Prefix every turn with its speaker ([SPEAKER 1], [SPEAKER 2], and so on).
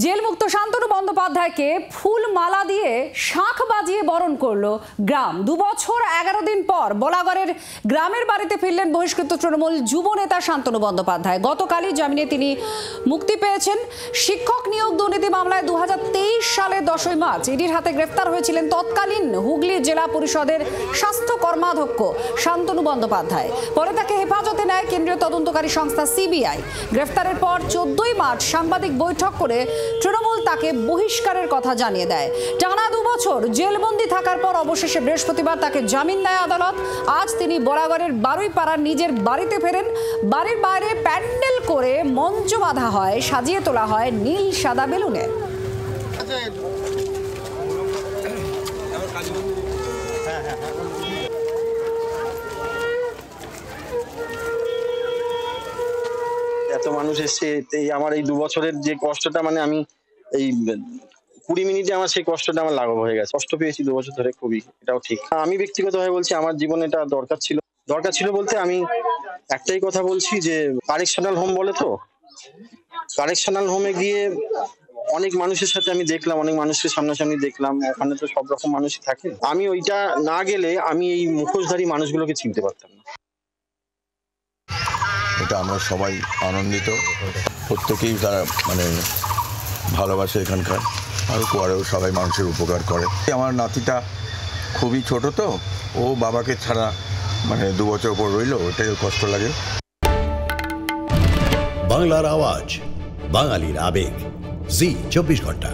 [SPEAKER 1] জেলমুক্ত শান্তনু বন্দ্যোপাধ্যায়কে ফুল মালা দিয়ে শাঁখ বাজিয়ে বরণ করলো গ্রাম। 2 বছর 11 দিন পর বলাগড়ের গ্রামের বাড়িতে ফিরলেন বহিষ্কৃত তৃণমূল যুব নেতা শান্তনু বন্দ্যোপাধ্যায়। গতকালই জামিনে তিনি মুক্তি পেয়েছেন। শিক্ষক নিয়োগ দুর্নীতি মামলায় 2023 সালে 10 মার্চ ইডির হাতে গ্রেফতার হয়েছিলেন তৎকালীন হুগলি জেলা পরিষদের স্বাস্থ্য কর্মাধ্যক্ষ শান্তনু বন্দ্যোপাধ্যায়। পরে তাকে হেফাজতে নেয় কেন্দ্রীয় তদন্তকারী সংস্থা সিবিআই। গ্রেফতারের পর 14 মার্চ সাংবাদিক বৈঠক করে তৃণমূল তাকে বহিষ্কারের কথা জানিয়ে দেয়। টানা 2 বছর জেলবন্দি থাকার পর অবশেষে বৃহস্পতিবার তাকে জামিন দেয় আদালত। আজ তিনি বরাগড়ের বারুইপাড়ার নিজের বাড়িতে ফেরেন। বাড়ির বাইরে প্যান্ডেল করে মঞ্চ বাঁধা হয়, সাজিয়ে তোলা হয় নীল সাদা বেলুনে।
[SPEAKER 2] এত মানুষ এসছে, আমার এই 2 বছরের যে কষ্টটা, মানে আমি এই 20 মিনিটে আমার সেই কষ্টটা আমার লাঘব হয়ে গেছে। কষ্ট পেয়েছি 2 বছর ধরে খুবই, এটাও ঠিক। আমি ব্যক্তিগতভাবে বলছি, আমার জীবনে এটা দরকার ছিল বলতে আমি একটাই কথা বলছি যে কারেকশনাল হোম বলে, তো কারেকশনাল হোমে গিয়ে অনেক মানুষের সাথে আমি দেখলাম, অনেক মানুষকে সামনাসামনি দেখলাম। ওখানে তো সব রকম মানুষই থাকে। আমি ওইটা না গেলে আমি এই মুখোশধারী মানুষগুলোকে চিনতে পারতাম না।
[SPEAKER 3] এটা আমরা সবাই আনন্দিত, প্রত্যেকেই তারা ভালোবাসে এখানকার, আর পরেও সবাই মানুষের উপকার করে। আমার নাতিটা খুবই ছোট, তো ও বাবাকে ছাড়া 2 বছর পর রইলো, ওটাই কষ্ট লাগে।
[SPEAKER 4] বাংলার আওয়াজ, বাঙালির আবেগ, জি 24 ঘন্টা।